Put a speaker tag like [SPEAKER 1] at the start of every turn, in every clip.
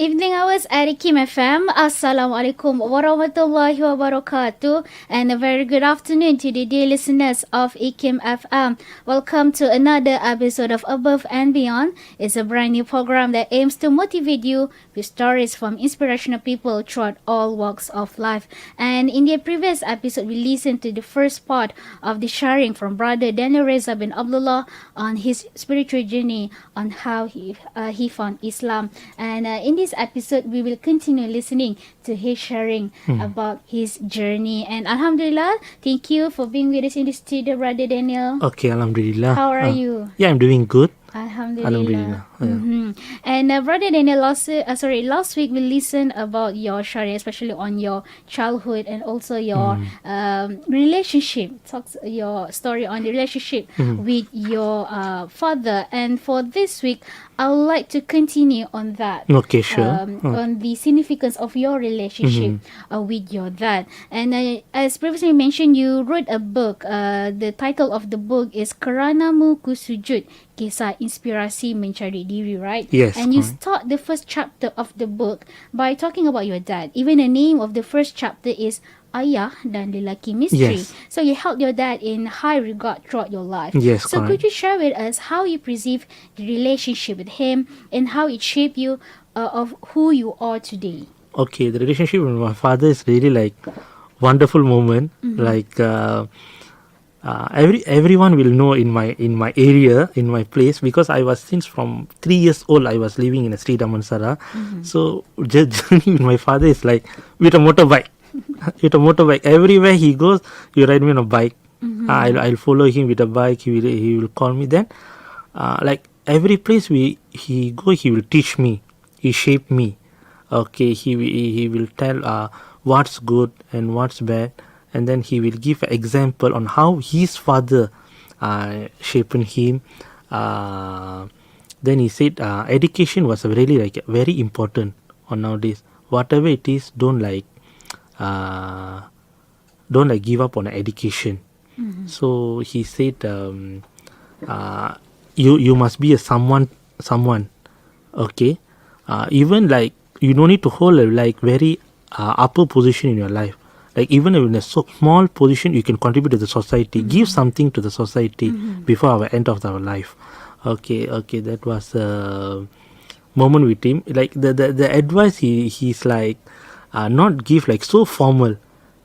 [SPEAKER 1] evening hours at Kim FM. Assalamualaikum warahmatullahi wabarakatuh. And a very good afternoon to the dear listeners of Kim FM. Welcome to another episode of Above and Beyond. It's a brand new program that aims to motivate you with stories from inspirational people throughout all walks of life. And in the previous episode, we listened to the first part of the sharing from Brother Danial Rezza bin Abdullah on his spiritual journey, on how he found Islam. And in this episode, we will continue listening to his sharing about his journey. And Alhamdulillah, thank you for being with us in the studio, Brother Daniel.
[SPEAKER 2] Okay, Alhamdulillah.
[SPEAKER 1] How are you?
[SPEAKER 2] Yeah, I'm doing good.
[SPEAKER 1] Alhamdulillah.
[SPEAKER 2] Alhamdulillah. Yeah.
[SPEAKER 1] And Brother Daniel, last week we listened about your sharing, especially on your childhood and also your relationship. Talks your story on the relationship with your father. And for this week, I would like to continue on that.
[SPEAKER 2] Okay, sure.
[SPEAKER 1] On the significance of your relationship with your dad. And as previously mentioned, you wrote a book. The title of the book is Keranamu Ku Sujud, Kisah Inspirasi Mencari Diri, right?
[SPEAKER 2] Yes.
[SPEAKER 1] And you start the first chapter of the book by talking about your dad. Even the name of the first chapter is Ayah dan Lelaki Misteri.
[SPEAKER 2] Yes.
[SPEAKER 1] So you held your dad in high regard throughout your life.
[SPEAKER 2] Yes,
[SPEAKER 1] So
[SPEAKER 2] correct.
[SPEAKER 1] could you share with us how you perceive the relationship with him and how it shaped you of who you are today?
[SPEAKER 2] Okay, the relationship with my father is really like wonderful moment. Like everyone will know in my area, in my place, because I was since from 3 years old I was living in a street Damansara. So journey with my father is like with a motorbike. With a motorbike, everywhere he goes, he ride me on a bike. I'll follow him with a bike. He will call me. Then, like every place he go, he will teach me. He shape me. Okay, he will tell what's good and what's bad, and then he will give an example on how his father shaped him. Then he said education was really like very important on nowadays. Whatever it is, don't give up on education. So he said you must be a someone. Okay, even like you don't need to hold a like very upper position in your life. Like even in a so small position, you can contribute to the society. Give something to the society before our end of our life. Okay, that was a moment with him. Like the advice he's like not give like so formal.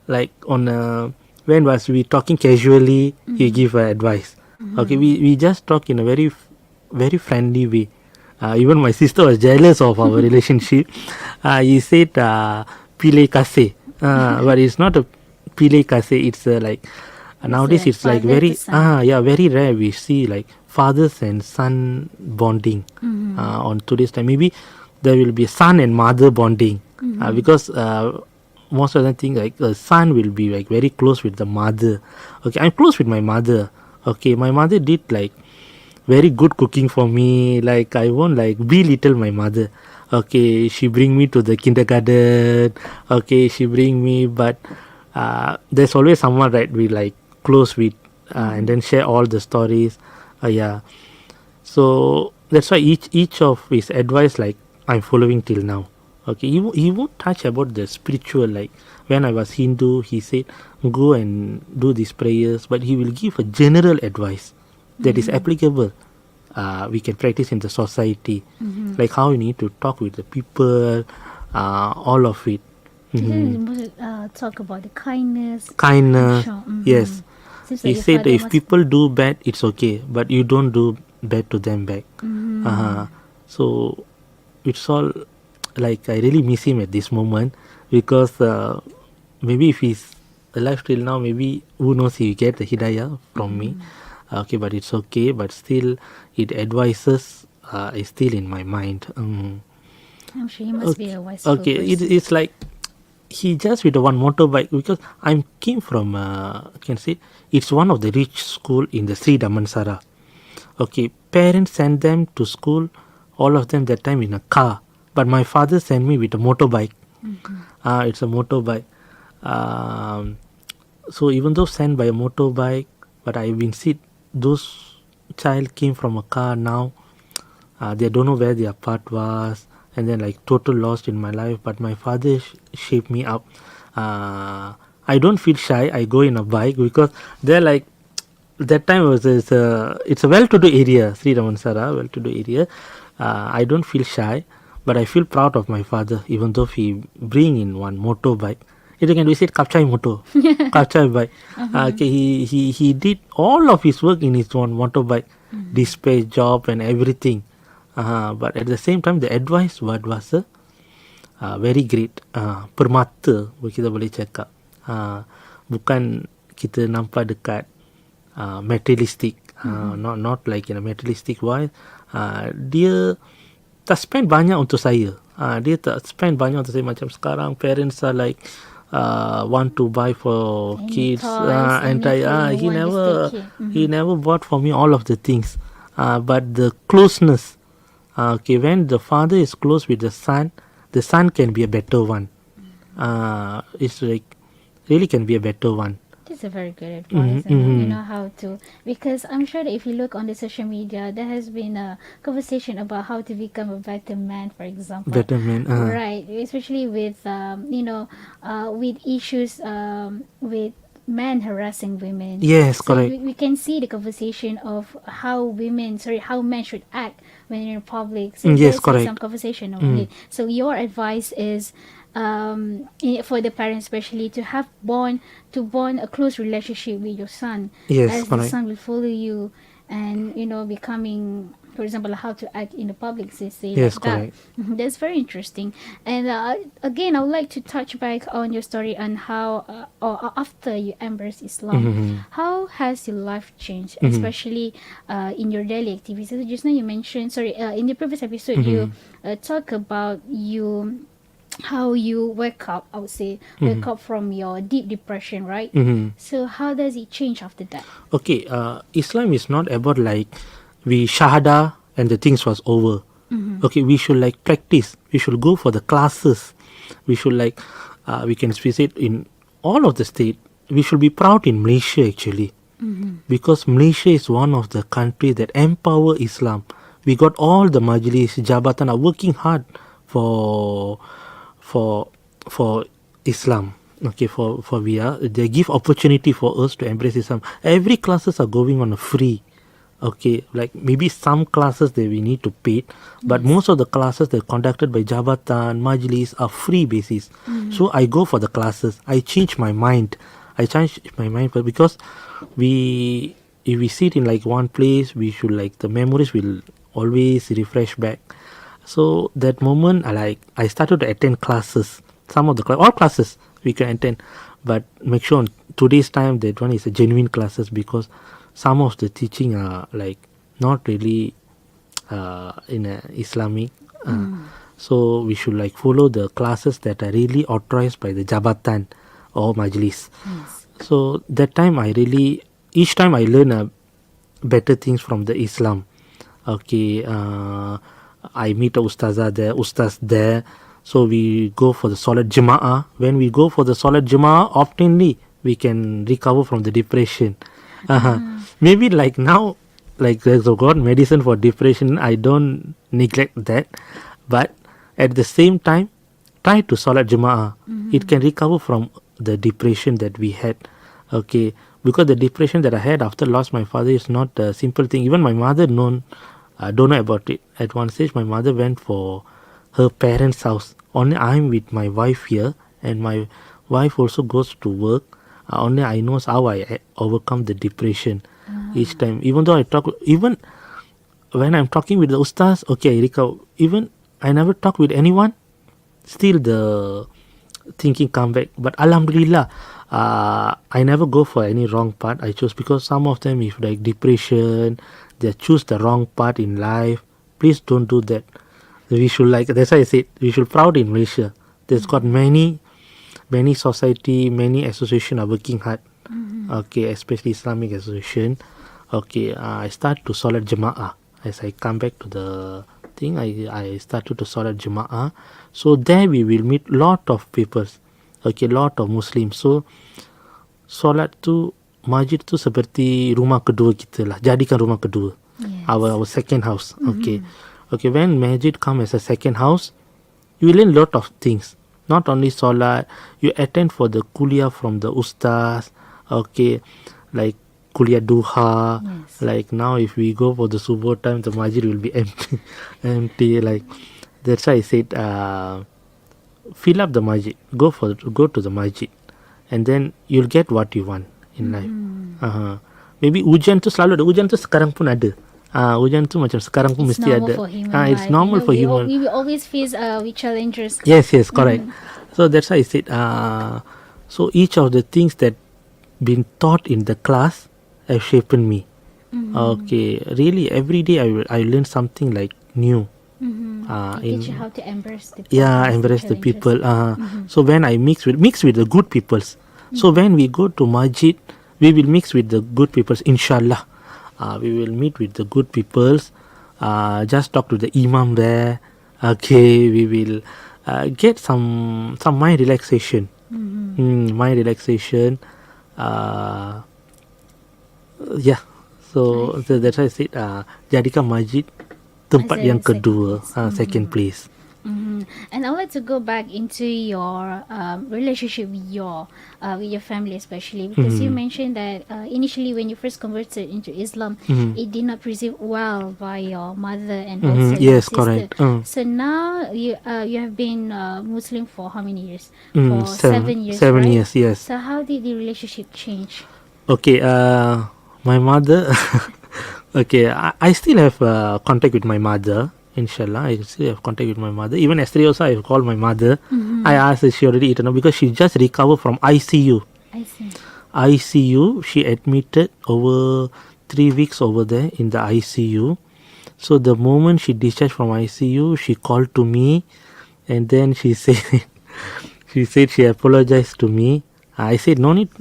[SPEAKER 2] Like on when was we talking casually, he give advice. Okay, we just talk in a very very friendly way. Even my sister was jealous of our relationship. He said pile kase, but it's not a pile kase. It's like nowadays it's like very very rare we see like fathers and son bonding on today's time. Maybe there will be son and mother bonding because most of the thing like a son will be like very close with the mother. Okay, I'm close with my mother. Okay, my mother did like very good cooking for me. Like I won't like belittle my mother. Okay, she bring me to the kindergarten. Okay, she bring me, but there's always someone right we like close with and then share all the stories. Yeah, so that's why each of his advice like I'm following till now. Okay, he won't touch about the spiritual. Like when I was Hindu, he said go and do these prayers, but he will give a general advice that is applicable. We can practice in the society, like how you need to talk with the people, all of it.
[SPEAKER 1] Talk about the kindness.
[SPEAKER 2] Yes.
[SPEAKER 1] Seems
[SPEAKER 2] He
[SPEAKER 1] like your
[SPEAKER 2] said
[SPEAKER 1] father
[SPEAKER 2] if
[SPEAKER 1] must-
[SPEAKER 2] people do bad, it's okay, but you don't do bad to them back. So it's all like I really miss him at this moment because maybe if he's alive till now, maybe who knows he will get the hidayah from me. Okay, but it's okay. But still, it advises is still in my mind.
[SPEAKER 1] I'm sure he must be a wise
[SPEAKER 2] Okay,
[SPEAKER 1] person.
[SPEAKER 2] it's like he just with the one motorbike because I came from can say it's one of the rich school in the Sri Damansara. Okay, parents sent them to school, all of them that time in a car, but my father sent me with a motorbike. It's a motorbike. So even though sent by a motorbike, but I've been see those child came from a car now. They don't know where their path was. and then like total lost in my life. But my father shaped me up. I don't feel shy. I go in a bike because they're like that time it's a well-to-do area, Sri Ramansara, well-to-do area. I don't feel shy, but I feel proud of my father, even though he bring in one motorbike. It can visit Kapchai moto, Kapchai bike. Okay, he did all of his work in his one motorbike, dispatch job and everything. But at the same time, the advice word was very great. Permata kita boleh cakap. Bukan kita nampak dekat materialistic, not like in a materialistic wise. Dia tak spend banyak untuk saya. Dia tak spend banyak untuk saya macam sekarang parents are like want to buy for
[SPEAKER 1] Any
[SPEAKER 2] kids
[SPEAKER 1] toys,
[SPEAKER 2] and
[SPEAKER 1] anything,
[SPEAKER 2] he
[SPEAKER 1] want to
[SPEAKER 2] never
[SPEAKER 1] stay kid.
[SPEAKER 2] he never bought for me all of the things. But the closeness, okay, when the father is close with the son can be a better one. It's like really can be a better one.
[SPEAKER 1] That's a very good advice. You know how to, because I'm sure that if you look on the social media, there has been a conversation about how to become a better man, for example.
[SPEAKER 2] Better man.
[SPEAKER 1] Right, especially with with issues with men harassing women.
[SPEAKER 2] Yes,
[SPEAKER 1] So
[SPEAKER 2] correct.
[SPEAKER 1] we can see the conversation of how how men should act when in public. So
[SPEAKER 2] Yes,
[SPEAKER 1] there's
[SPEAKER 2] correct.
[SPEAKER 1] some conversation on it. So your advice is for the parents especially to bond a close relationship with your son,
[SPEAKER 2] Yes,
[SPEAKER 1] as the
[SPEAKER 2] correct.
[SPEAKER 1] son will follow you, and becoming, for example, how to act in the public, say
[SPEAKER 2] Yes,
[SPEAKER 1] like that.
[SPEAKER 2] correct.
[SPEAKER 1] That's very interesting. And again, I would like to touch back on your story on how or after you embrace Islam, how has your life changed, especially in your daily activities. So just now you mentioned, in the previous episode you talk about how you wake up, I would say, wake up from your deep depression, right? So how does it change after that?
[SPEAKER 2] Okay, Islam is not about like we shahada and the things was over. Okay, we should like practice. We should go for the classes. We should like we can visit in all of the state. We should be proud in Malaysia actually, because Malaysia is one of the country that empower Islam. We got all the majlis, jabatan are working hard for Islam. Okay, for they give opportunity for us to embrace Islam. Every classes are going on a free. Okay, like maybe some classes that we need to pay, but most of the classes that are conducted by Jabatan, Majlis are free basis. So I go for the classes. I change my mind. Because if we sit in like one place, we should like the memories will always refresh back. So that moment, I started to attend classes. Some of the all classes we can attend, but make sure on today's time that one is a genuine classes, because some of the teaching are like not really in a Islamic. So we should like follow the classes that are really authorized by the Jabatan or Majlis.
[SPEAKER 1] Yes.
[SPEAKER 2] So that time each time I learn better things from the Islam. Okay, I meet a ustaz there. So we go for the Salat Jama'ah. When we go for the Salat Jama'ah, oftenly we can recover from the depression. Maybe like now, like there's a God medicine for depression. I don't neglect that, but at the same time, try to Salat Jama'ah. It can recover from the depression that we had. Okay, because the depression that I had after lost my father is not a simple thing. Even my mother don't know about it. At one stage, my mother went for her parents' house. Only I'm with my wife here, and my wife also goes to work. Only I know how I overcome the depression each time. Even though even when I'm talking with the ustaz, okay, I recover. Even I never talk with anyone, still the thinking come back. But Alhamdulillah, I never go for any wrong path. I chose, because some of them, if like depression, they choose the wrong path in life. Please don't do that. We should like, that's why I said we should proud in Malaysia. There's got many society, many association are working hard. Okay, especially Islamic association. Okay, I start to Salat Jama'ah. As I come back to the thing, I started to Salat Jama'ah. So there we will meet lot of people. Okay, lot of Muslims. So Salat tu, masjid tu seperti rumah kedua kita lah. Jadikan rumah kedua.
[SPEAKER 1] Yes.
[SPEAKER 2] Our second house. Okay. Okay, when masjid come as a second house, you learn lot of things. Not only solat, you attend for the kuliah from the ustaz. Okay, like kuliah duha.
[SPEAKER 1] Yes.
[SPEAKER 2] Like now, if we go for the subuh time, the masjid will be empty, empty. Like that's why I said, fill up the masjid. Go to the masjid, and then you'll get what you want in life. Maybe hujan tu selalu ada. Hujan tu sekarang pun ada. Hujan tu macam sekarang pun
[SPEAKER 1] It's
[SPEAKER 2] mesti
[SPEAKER 1] normal
[SPEAKER 2] ada.
[SPEAKER 1] for human
[SPEAKER 2] It's
[SPEAKER 1] life.
[SPEAKER 2] normal for
[SPEAKER 1] we
[SPEAKER 2] human.
[SPEAKER 1] We will always face with challenges.
[SPEAKER 2] Yes, correct. So that's why I said, so each of the things that been taught in the class have shaped me. Okay, really every day I learn something like new.
[SPEAKER 1] It teach you how to embrace the
[SPEAKER 2] Embrace the
[SPEAKER 1] challenges.
[SPEAKER 2] people. So when I mix with the good peoples. So when we go to masjid, we will mix with the good peoples. Inshallah, we will meet with the good peoples. Just talk to the imam there. Okay, we will get some mind relaxation. Mind relaxation. So that's why I said, jadikan masjid tempat
[SPEAKER 1] As a
[SPEAKER 2] yang
[SPEAKER 1] second
[SPEAKER 2] kedua,
[SPEAKER 1] place.
[SPEAKER 2] second place.
[SPEAKER 1] And I would like to go back into your relationship with your family, especially because you mentioned that initially when you first converted into Islam, it did not perceive well by your mother and also your
[SPEAKER 2] Yes,
[SPEAKER 1] sister.
[SPEAKER 2] correct.
[SPEAKER 1] So now you have been Muslim for how many years?
[SPEAKER 2] Mm,
[SPEAKER 1] For
[SPEAKER 2] seven-
[SPEAKER 1] 7 years,
[SPEAKER 2] 7
[SPEAKER 1] right?
[SPEAKER 2] years, yes.
[SPEAKER 1] So how did the relationship change?
[SPEAKER 2] Okay, my mother. Okay, I still have contact with my mother. Inshallah, I still have contact with my mother. Even yesterday also, I called my mother. I asked if she already eaten up because she just recovered from ICU.
[SPEAKER 1] I see.
[SPEAKER 2] ICU, she admitted over 3 weeks over there in the ICU. So the moment she discharged from ICU, she called to me, and then she said, she apologized to me. I said no need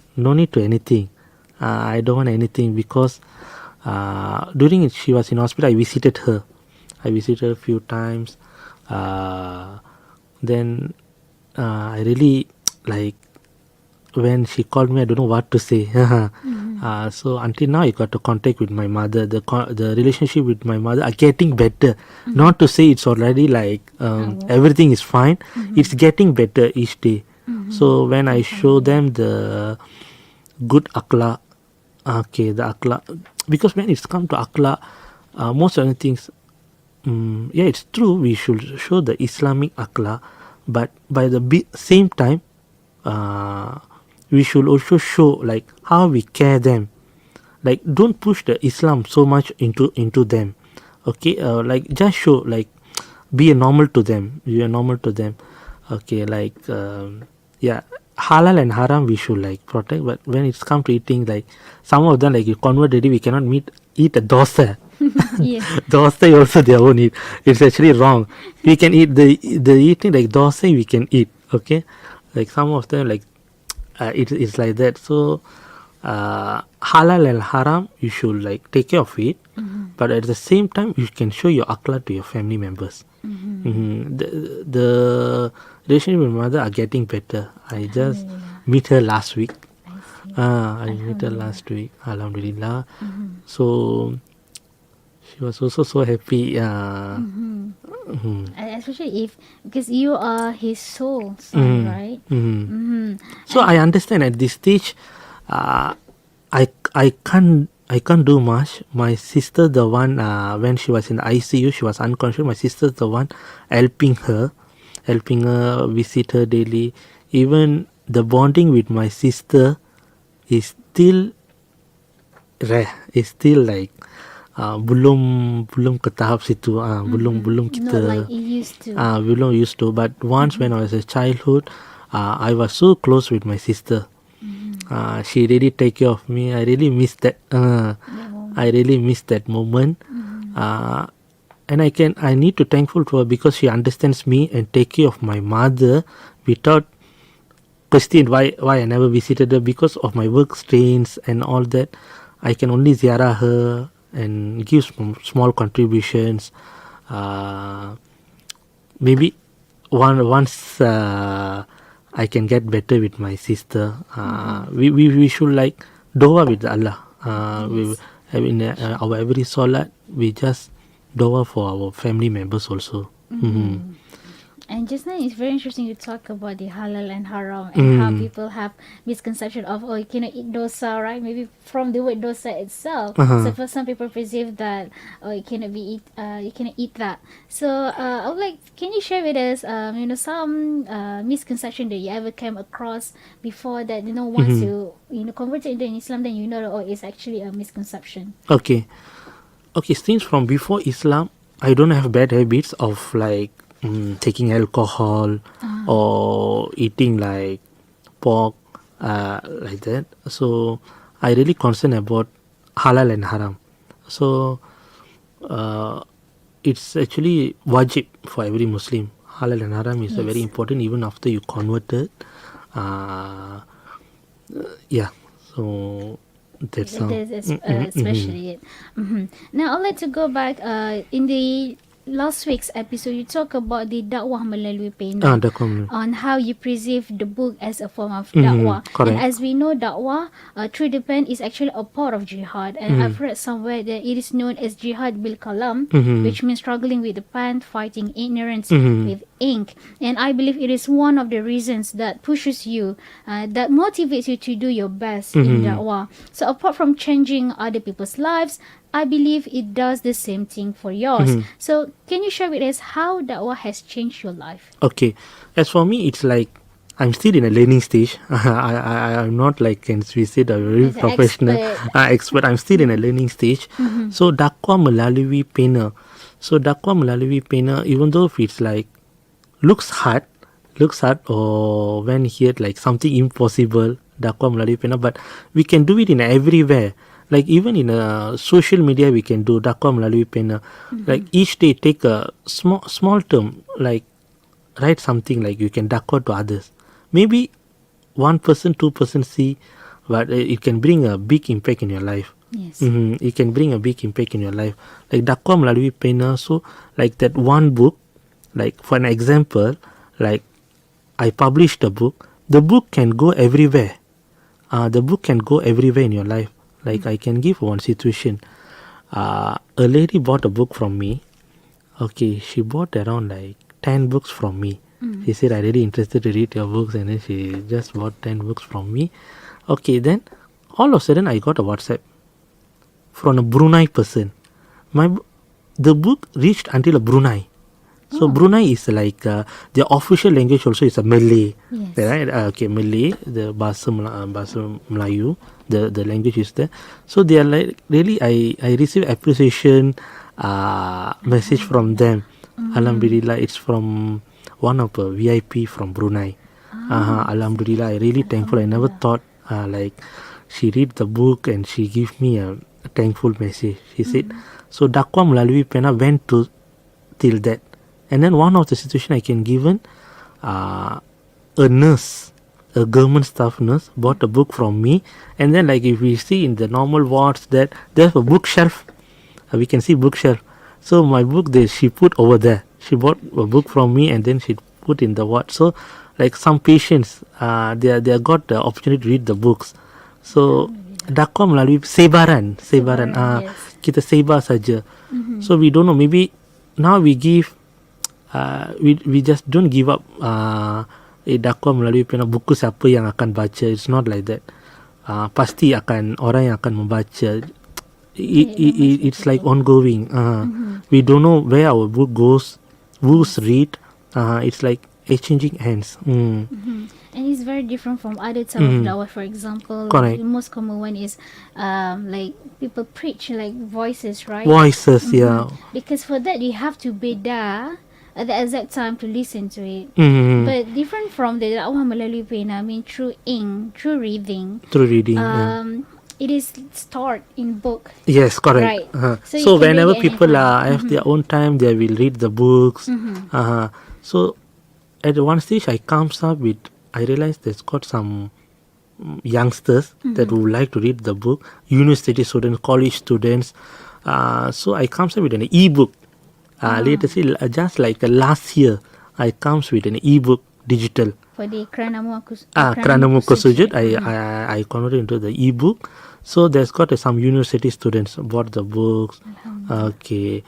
[SPEAKER 2] to anything. I don't want anything because during she was in hospital, I visited her. I visited her a few times. Then I really like when she called me, I don't know what to say. So until now, I got to contact with my mother. The relationship with my mother are getting better. Not to say it's already like everything is fine. It's getting better each day. So when I show them the good akhlaq, okay, the akhlaq, because when it's come to akhlaq, most of the things, it's true, we should show the Islamic akhlaq, but by the same time, we should also show like how we care them. Like don't push the Islam so much into them. Okay, like just show like be a normal to them. Be a normal to them. Okay, like halal and haram we should like protect, but when it's come to eating, like some of them, like you convert already, we cannot eat a dosa.
[SPEAKER 1] Yes.
[SPEAKER 2] Dosa also they won't eat. It's actually wrong. We can eat the eating like dosa we can eat. Okay, like some of them like it's like that. So halal and haram you should like take care of it, but at the same time you can show your akhlaq to your family members. The relationship with mother are getting better. I just meet her last week. I met her last week. Alhamdulillah. So she was also so happy.
[SPEAKER 1] Especially because you are his soul son, right?
[SPEAKER 2] So I understand at this stage, I can't do much. My sister, the one when she was in the ICU, she was unconscious. My sister, the one helping her, visit her daily. Even the bonding with my sister is still rare. It's still like belum ke tahap situ. Belum kita.
[SPEAKER 1] Not like you used to.
[SPEAKER 2] Belum used to. But once when I was a childhood, I was so close with my sister. She really take care of me. I really miss that. I really miss that moment. And I need to thankful to her because she understands me and take care of my mother without question why I never visited her because of my work strains and all that. I can only ziarah her and give small contributions. Maybe once I can get better with my sister. We should like doa with Allah. We in our every salat we just doa for our family members also.
[SPEAKER 1] And just now it's very interesting you talk about the halal and haram and how people have misconception of, oh, you cannot eat dosa, right? Maybe from the word dosa itself. So for some people perceive that, oh, you cannot eat that. So I would like, can you share with us some misconception that you ever came across before that, once you converted into Islam, then oh, it's actually a misconception.
[SPEAKER 2] Okay. Okay, since from before Islam, I don't have bad habits of like taking alcohol or eating like pork, like that. So I really concerned about halal and haram. So it's actually wajib for every Muslim. Halal and haram is very important even after you converted. Yeah, so that's how.
[SPEAKER 1] Especially it. Now I'd like to go back in the last week's episode. You talk about the dakwah melalui pena, on how you perceive the book as a form of dakwah. And as we know, dakwah through the pen is actually a part of jihad. And I've read somewhere that it is known as jihad bil kalam, which means struggling with the pen, fighting ignorance with ink. And I believe it is one of the reasons that pushes you, that motivates you to do your best in dakwah. So apart from changing other people's lives, I believe it does the same thing for yours. So can you share with us how da'wah has changed your life?
[SPEAKER 2] Okay. As for me, it's like I'm still in a learning stage. I'm not like, as we said, a very professional expert. I'm still in a learning stage. So dakwah melalui pena. So dakwah melalui pena, even though if it's like looks hard, or when here like something impossible, dakwah melalui pena, but we can do it in everywhere. Like even in social media, we can do dakwah melalui pena. Like each day, take a small term, like write something like you can dakwah to others. Maybe 1%, 2% see, but it can bring a big impact in your life.
[SPEAKER 1] Yes.
[SPEAKER 2] It can bring a big impact in your life. Like dakwah melalui pena. So like that one book, like for an example, like I published a book. The book can go everywhere. The book can go everywhere in your life. Like I can give one situation. A lady bought a book from me. Okay, she bought around like 10 books from me. She said, I really interested to read your books, and then she just bought 10 books from me. Okay, then all of a sudden I got a WhatsApp from a Brunei person. The book reached until Brunei. So Brunei is like the official language also is a Malay, right? Okay, Malay, the bahasa Melayu, the language is there. So they are like really, I receive appreciation message from them. Alhamdulillah, it's from one of the VIP from Brunei. Alhamdulillah, I really thankful. I never thought like she read the book and she give me a thankful message. She said, so dakwah melalui pena went to till that. And then one of the situation I can given, a nurse, a government staff nurse, bought a book from me. And then like if we see in the normal wards that there's a bookshelf, we can see bookshelf. So my book she put over there. She bought a book from me and then she put in the ward. So like some patients, they got the opportunity to read the books. So dakwah melalui sebaran,
[SPEAKER 1] Yes.
[SPEAKER 2] kita sebar saja. So we don't know, maybe now we give. We just don't give up dakwah melalui pena buku siapa yang akan baca. It's not like that. Pasti akan orang yang akan membaca. It's like ongoing. We don't know where our book goes, who's read. It's like exchanging hands.
[SPEAKER 1] And it's very different from other type of dawah. For example, the most common one is like people preach like voices, right?
[SPEAKER 2] Voices, yeah.
[SPEAKER 1] Because for that you have to be there at the exact time to listen to it. But different from the dakwah melalui pena, I mean through ink, through reading. It is stored in book.
[SPEAKER 2] Yes, correct.
[SPEAKER 1] Right.
[SPEAKER 2] So whenever people have their own time, they will read the books. So at one stage, I realized there's got some youngsters that would like to read the book, university students, college students. So I comes up with an e-book. Later, just like last year, I comes with an e-book digital.
[SPEAKER 1] For the Keranamu
[SPEAKER 2] Sujud, I converted into the e-book. So there's got some university students bought the books. Okay.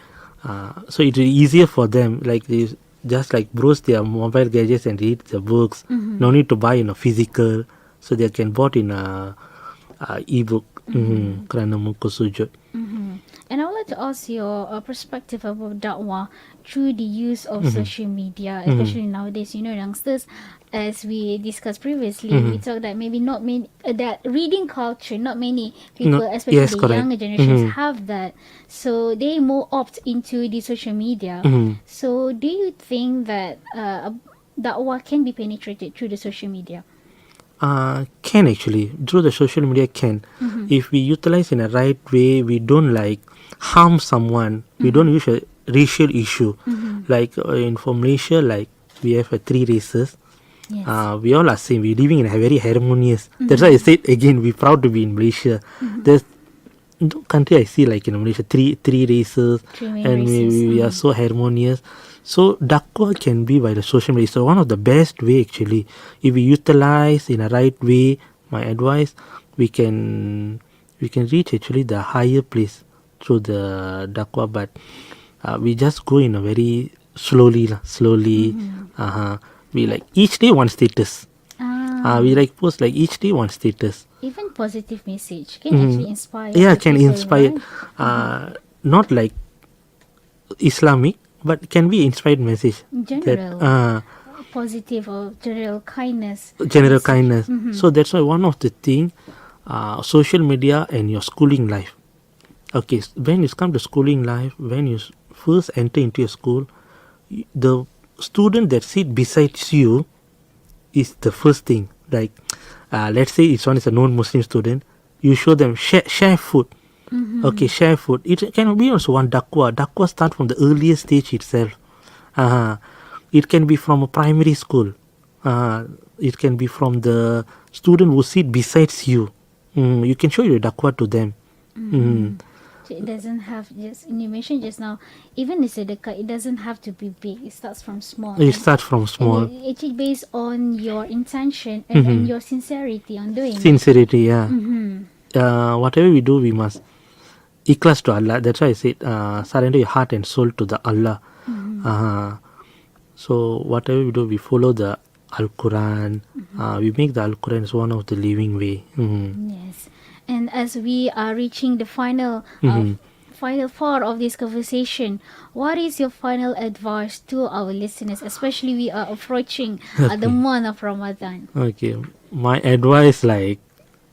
[SPEAKER 2] So it's easier for them. Like this, just like browse their mobile gadgets and read the books. No need to buy in a physical, so they can bought in a ebook. Kerana muka sujud.
[SPEAKER 1] And I would like to ask your perspective about dakwah through the use of social media, especially nowadays. Youngsters, as we discussed previously, we talked that maybe not many that reading culture. Not many people,
[SPEAKER 2] No,
[SPEAKER 1] especially
[SPEAKER 2] yes,
[SPEAKER 1] the
[SPEAKER 2] correct.
[SPEAKER 1] younger generations, have that. So they more opt into the social media. So do you think that dakwah can be penetrated through the social media?
[SPEAKER 2] Can actually through the social media can, if we utilize in a right way, we don't like harm someone, we don't use a racial issue, like in for Malaysia, like we have 3 races.
[SPEAKER 1] Yes.
[SPEAKER 2] We all are same, we living in a very harmonious, that's why I said again, we proud to be in Malaysia. There's no country I see like in Malaysia three races,
[SPEAKER 1] Three main
[SPEAKER 2] and
[SPEAKER 1] races,
[SPEAKER 2] we are so harmonious. So dakwah can be by the social media. So one of the best way actually, if we utilize in a right way, my advice, we can reach actually the higher place through the dakwah, but we just go in a very slowly. We like each day one status. We like post like each day one status.
[SPEAKER 1] Even positive message can actually inspire.
[SPEAKER 2] Yeah,
[SPEAKER 1] the
[SPEAKER 2] can
[SPEAKER 1] people,
[SPEAKER 2] inspire.
[SPEAKER 1] right?
[SPEAKER 2] Not like Islamic, but can be inspired message.
[SPEAKER 1] General.
[SPEAKER 2] That,
[SPEAKER 1] Positive or general kindness.
[SPEAKER 2] general
[SPEAKER 1] message.
[SPEAKER 2] kindness. So that's why one of the thing, social media and your schooling life. Okay, when you come to schooling life, when you first enter into your school, the student that sit besides you is the first thing. Like, let's say it's one is a non-Muslim student, you show them share food. Okay, share food. It can be also one dakwah. Dakwah start from the earliest stage itself. It can be from a primary school. It can be from the student who sit besides you. You can show your dakwah to them.
[SPEAKER 1] So it doesn't have just, you mentioned just now, even the sedekah, it doesn't have to be big. It starts from small.
[SPEAKER 2] It starts from small.
[SPEAKER 1] And it actually based on your intention and your sincerity on doing it.
[SPEAKER 2] Sincerity, yeah. Whatever we do, we must ikhlas to Allah. That's why I said surrender your heart and soul to the Allah. So whatever we do, we follow the Al-Quran. We make the Al-Quran as one of the living way.
[SPEAKER 1] Yes. And as we are reaching the final final part of this conversation, what is your final advice to our listeners, especially we are approaching the month of Ramadan?
[SPEAKER 2] Okay, my advice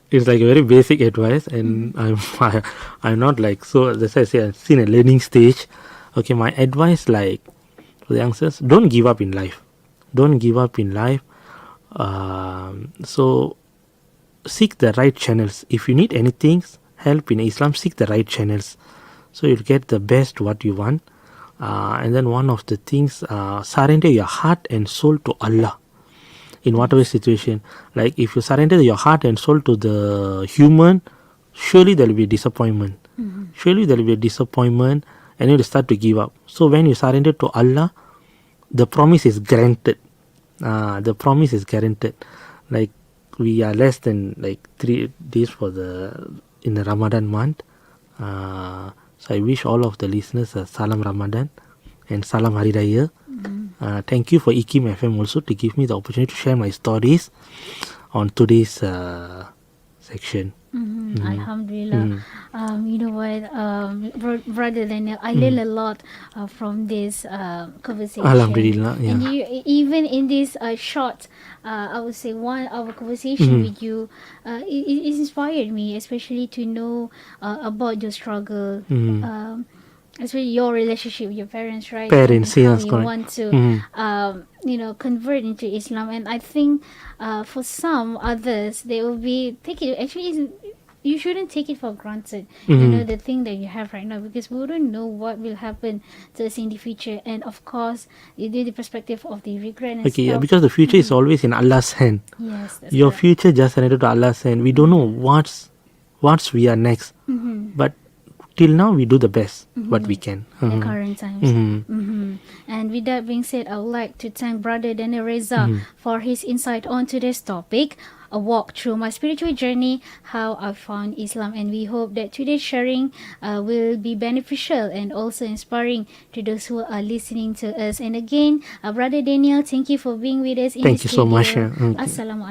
[SPEAKER 2] it's like a very basic advice, and I'm not like, so that's why I say I'm still in a learning stage. Okay, my advice for the youngsters, don't give up in life. Don't give up in life. So seek the right channels. If you need anything, help in Islam, seek the right channels. So you'll get the best what you want. And then one of the things, surrender your heart and soul to Allah in whatever situation. Like if you surrender your heart and soul to the human, surely there will be disappointment. Surely there will be a disappointment, and you'll start to give up. So when you surrender to Allah, the promise is granted. The promise is guaranteed. Like we are less than 3 days in the Ramadan month. So I wish all of the listeners a Salam Ramadan and Salam Hari Raya. Thank you for IKIM FM also to give me the opportunity to share my stories on today's section.
[SPEAKER 1] Alhamdulillah. You know what, Brother Daniel, I learned a lot from this conversation.
[SPEAKER 2] Alhamdulillah, yeah.
[SPEAKER 1] And you, even in this short, I would say 1 hour conversation with you, it inspired me, especially to know about your struggle. Especially your relationship with your parents, right?
[SPEAKER 2] Parents,
[SPEAKER 1] and how
[SPEAKER 2] yes,
[SPEAKER 1] you
[SPEAKER 2] correct.
[SPEAKER 1] want to, convert into Islam. And I think for some others, they will be taking. Actually, you shouldn't take it for granted. The thing that you have right now, because we don't know what will happen to us in the future. And of course, you do the perspective of the regret and
[SPEAKER 2] Okay, yeah,
[SPEAKER 1] stuff.
[SPEAKER 2] because the future is always in Allah's hand.
[SPEAKER 1] Yes, that's
[SPEAKER 2] Your
[SPEAKER 1] correct.
[SPEAKER 2] future just surrendered to Allah's hand. We don't know what's we are next. But till now we do the best what we can.
[SPEAKER 1] The current times. And with that being said, I would like to thank Brother Danial Rezza for his insight on today's topic, a walk through my spiritual journey, how I found Islam. And we hope that today's sharing will be beneficial and also inspiring to those who are listening to us. And again, Brother Daniel, thank you for being with us in
[SPEAKER 2] Thank
[SPEAKER 1] the
[SPEAKER 2] you so much.
[SPEAKER 1] studio.
[SPEAKER 2] Okay.
[SPEAKER 1] Assalamualaikum.